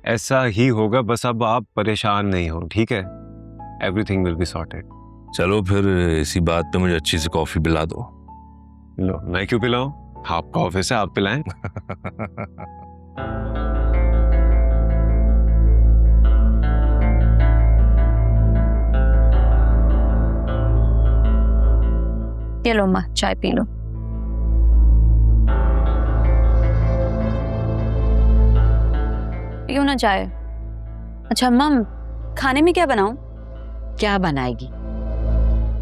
ऐसा ही होगा, बस अब आप परेशान नहीं हो, ठीक है? Everything will be sorted. चलो फिर इसी बात पे मुझे अच्छी सी कॉफी पिला दो। लो, मैं क्यों पिलाऊं? आपका ऑफिस है, आप पिलाएं। ये लो अम्मा, चाय पी लो। पियो ना चाय। अच्छा अम्मा, खाने में क्या बनाऊं? क्या बनाएगी?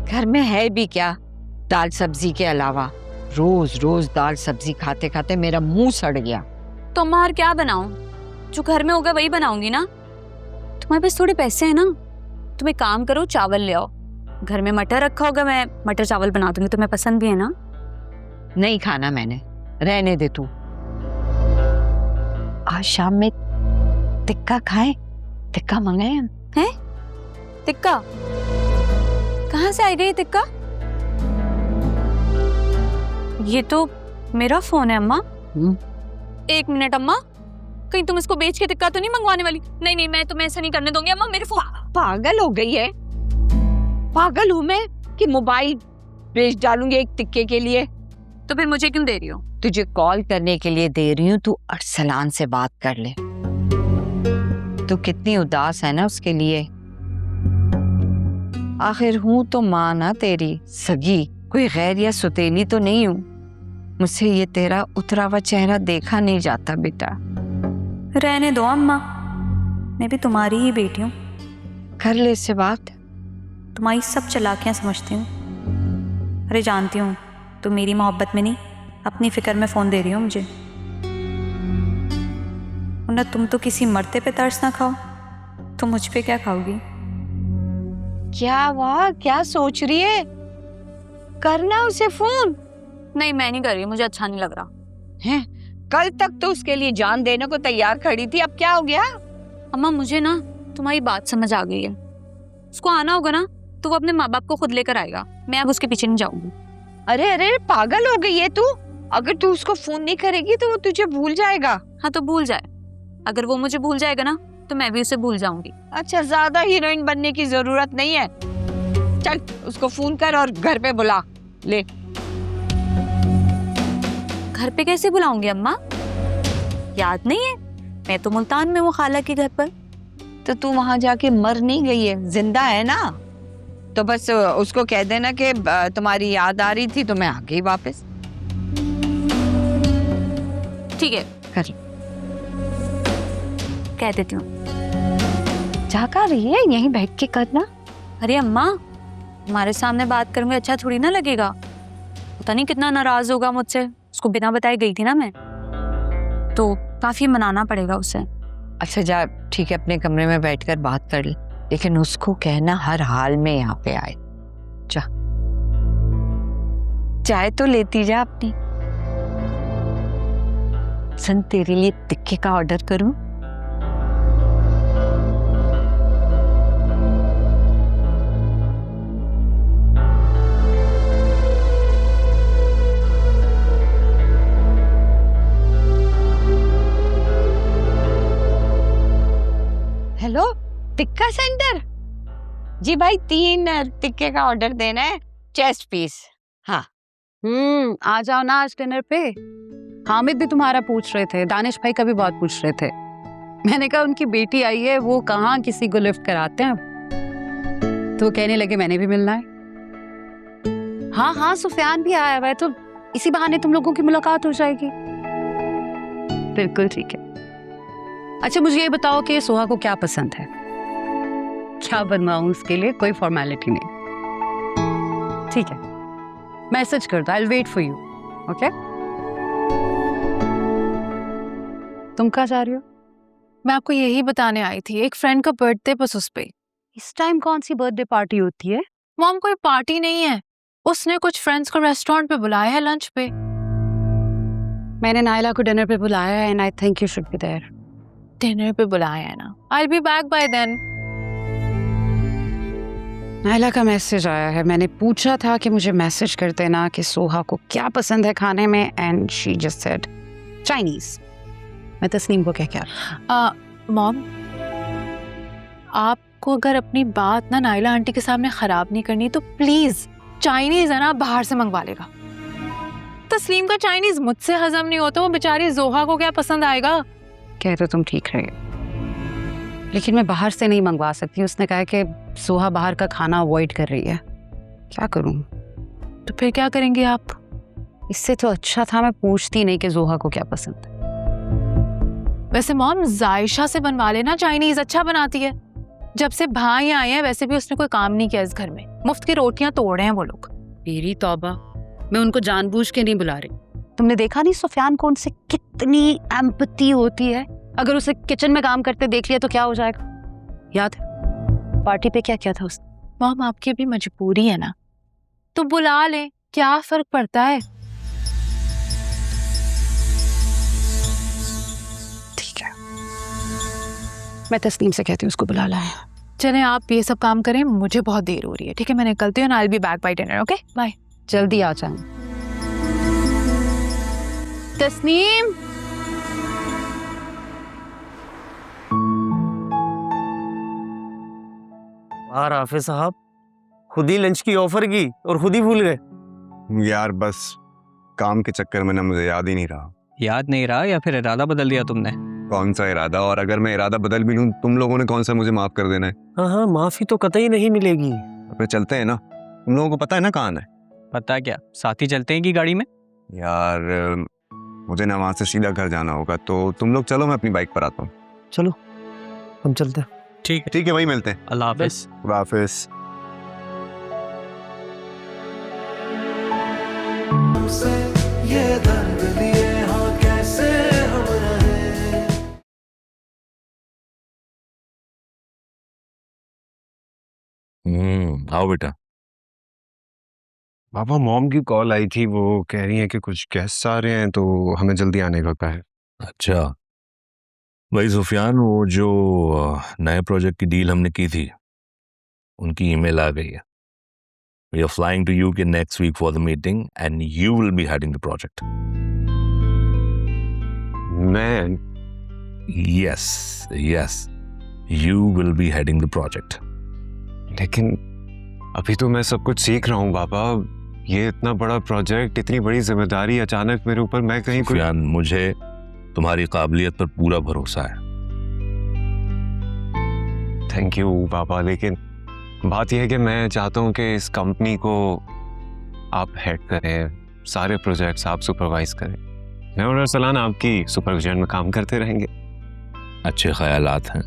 घर में है भी क्या दाल सब्जी के अलावा? रोज रोज दाल सब्जी खाते खाते मेरा मुंह सड़ गया। तो अम्मा और क्या बनाऊं? जो घर में होगा वही बनाऊंगी ना। तुम्हारे पास थोड़े पैसे हैं ना, तुम एक काम करो, चावल ले आओ। घर में मटर रखा होगा, मैं मटर चावल बना दूंगी, तुम्हें पसंद भी है ना। नहीं खाना मैंने, रहने दे तू। आज शाम में टिक्का खाए, टिक्का मंगाए हम। हैं? टिक्का? कहाँ से आएगा ये टिक्का? ये तो मेरा फोन है अम्मा। एक मिनट अम्मा, कहीं तुम इसको बेच के टिक्का तो नहीं मंगवाने वाली? नहीं नहीं, मैं तुम्हें ऐसा नहीं करने दूंगी अम्मा। मेरे फोन। पागल हो गई है? पागल हूं मैं कि मोबाइल बेच डालूंगी एक टिक्के के लिए? तो फिर मुझे क्यों दे रही हो? तुझे कॉल करने के लिए दे रही हूँ, तू अरसलान से बात कर ले। तू कितनी उदास है ना उसके लिए। आखिर हूं तो माँ ना तेरी सगी, कोई गैर या सुतेली तो नहीं हूं। मुझसे ये तेरा उतरा हुआ चेहरा देखा नहीं जाता बेटा। रहने दो अम्मा, मैं भी तुम्हारी ही बेटी हूँ। कर ले इससे बात। तुम्हारी सब चालाकियां समझती हूँ। अरे जानती हूँ तुम मेरी मोहब्बत में नहीं, अपनी फिक्र में फोन दे रही हो मुझे। वरना तुम तो किसी मरते पे तरस ना खाओ, तो मुझ पे क्या खाओगी? क्या वाह, क्या सोच रही है? करना उसे फोन। नहीं मैं नहीं कर रही, मुझे अच्छा नहीं लग रहा है। कल तक तो उसके लिए जान देने को तैयार खड़ी थी, अब क्या हो गया? अम्मा मुझे ना तुम्हारी बात समझ आ गई है। उसको आना होगा ना तो वो अपने माँ बाप को खुद लेकर आएगा, मैं अब उसके पीछे नहीं जाऊंगी। अरे अरे पागल हो गई है तू? अगर तू उसको फोन नहीं करेगी तो वो तुझे भूल जाएगा। हाँ तो भूल जाए, अगर वो मुझे भूल जाएगा ना तो मैं भी उसे भूल जाऊंगी। अच्छा, ज्यादा हीरोइन बनने की जरूरत नहीं है। चल उसको फोन कर और घर पे बुला ले। घर पे कैसे बुलाऊंगी अम्मा? याद नहीं है, मैं तो मुल्तान में हूँ खाला के घर पर। तो तू वहां जाके मर नहीं गई है, जिंदा है ना। तो बस उसको कह देना कि तुम्हारी याद आ रही थी तो मैं आ गई वापस। ठीक है कर, कह देती हूँ। जा कर रही है, यहीं बैठ के करना। अरे अम्मा, हमारे सामने बात करूंगी अच्छा थोड़ी ना लगेगा। पता नहीं कितना नाराज होगा मुझसे। उसको बिना बताए गई थी ना मैं, तो काफी मनाना पड़ेगा उसे। अच्छा जा, ठीक है, अपने कमरे में बैठकर बात कर ले, लेकिन उसको कहना हर हाल में यहाँ पे आए। जा, चाय तो लेती जा अपनी। सन तेरे लिए टिक्के का ऑर्डर करूं? Hello, tikka centre? जी भाई, 3 टिक्के का ऑर्डर देना है, चेस्ट पीस। हाँ। आ जाओ ना आज डिनर पे। हामिद भी तुम्हारा पूछ रहे थे, दानिश भाई का भी बहुत पूछ रहे थे। मैंने कहा उनकी बेटी आई है, वो कहाँ किसी को लिफ्ट कराते हैं। तो कहने लगे मैंने भी मिलना है। हाँ हाँ, सुफियान भी आया हुआ है, तो इसी बहाने तुम लोगों की मुलाकात हो जाएगी। बिल्कुल ठीक है। अच्छा मुझे ये बताओ कि सोहा को क्या पसंद है? क्या बनवाऊं उसके लिए? कोई फॉर्मेलिटी नहीं। ठीक है, मैसेज कर दो, I will wait for you. Okay, तुम कहाँ जा रही हो? मैं आपको यही बताने आई थी, एक फ्रेंड का बर्थडे, बस उस पे। इस टाइम कौन सी बर्थडे पार्टी होती है? मॉम कोई पार्टी नहीं है, उसने कुछ फ्रेंड्स को रेस्टोरेंट पे बुलाया है लंच पे। मैंने नायला को डिनर पे बुलाया है, and I think you should be there. Dinner पे बुलाया है ना, I will be back by then. Naila का मैसेज आया है, मैंने पूछा था कि मुझे मैसेज कर देना कि सोहा को क्या पसंद है खाने में, and she just said Chinese. मैं तस्नीम को क्या मॉम, आपको अगर अपनी बात ना नाइला आंटी के सामने खराब नहीं करनी तो प्लीज चाइनीज है ना बाहर से मंगवा लेगा। तस्लीम का चाइनीज मुझसे हजम नहीं होता, वो बेचारी जोहा को क्या पसंद आएगा। कह तो तुम ठीक रहे, लेकिन मैं बाहर से नहीं मंगवा सकती। उसने कहा कि सोहा बाहर का खाना अवॉइड कर रही है। क्या करूं? तो फिर क्या करेंगे आप? इससे तो अच्छा था मैं पूछती नहीं कि जोहा को क्या पसंद है। वैसे मॉम, जायशा से बनवा लेना, चाइनीज अच्छा बनाती है। जब से भाई आए हैं वैसे भी उसने कोई काम नहीं किया इस घर में, मुफ्त की रोटियां तोड़े हैं वो लोग। मेरी तौबा, मैं उनको जानबूझ के नहीं बुला रही। तुमने देखा नहीं सुफियान को उनसे कितनी एम्पैथी होती है। अगर उसे किचन में काम करते देख लिया तो क्या हो जाएगा? याद है पार्टी पे क्या किया था उसने? मॉम, आपकी भी मजबूरी है ना, तो बुला ले, क्या फर्क पड़ता है। ठीक है, मैं तस्लीम से कहती हूँ उसको बुला लाए। चलें आप ये सब काम करें, मुझे बहुत देर हो रही है। ठीक है, मैं निकलती हूँ। I will be back by dinner. Okay, bye. जल्दी आ जाए। तस्नीम, यार हाफिज साहब, खुद ही लंच की ऑफर की और खुद ही भूल गए। यार बस काम के चक्कर में ना मुझे याद ही नहीं रहा। याद नहीं रहा या फिर इरादा बदल दिया तुमने? कौन सा इरादा? और अगर मैं इरादा बदल भी लूं, तुम लोगों ने कौन सा मुझे माफ कर देना है? हाँ हाँ, माफी तो कतई नहीं मिलेगी। फिर चलते हैं ना, तुम लोगों को पता है ना कहाँ है? पता क्या, साथ ही चलते हैं कि गाड़ी में? यार मुझे ना वहाँ से सीधा घर जाना होगा, तो तुम लोग चलो, मैं अपनी बाइक पर आता हूँ। चलो हम चलते हैं। ठीक है, ठीक है, वही मिलते हैं। अल्लाह हाफिज। वाफिस। ये दर्द लिए हाँ कैसे हम रहे। आओ बेटा। पापा, मॉम की कॉल आई थी, वो कह रही हैं कि कुछ गेस्ट आ रहे हैं तो हमें जल्दी आने का है। अच्छा भाई सुफियान, वो जो नए प्रोजेक्ट की डील हमने की थी उनकी ईमेल आ गई है। We are flying to UK next week for the meeting and you will be heading the project. मैं? Yes yes, you will be heading the project. लेकिन अभी तो मैं सब कुछ सीख रहा हूँ पापा। ये इतना बड़ा प्रोजेक्ट, इतनी बड़ी जिम्मेदारी अचानक मेरे ऊपर, मैं कहीं कोई... सुफियान, मुझे तुम्हारी काबिलियत पर पूरा भरोसा है। थैंक यू पापा, लेकिन बात यह है कि मैं चाहता हूँ कि इस कंपनी को आप हेड करें, सारे प्रोजेक्ट्स आप सुपरवाइज करें। मैं और अरसलान आपकी सुपरविजन में काम करते रहेंगे। अच्छे ख्यालात हैं,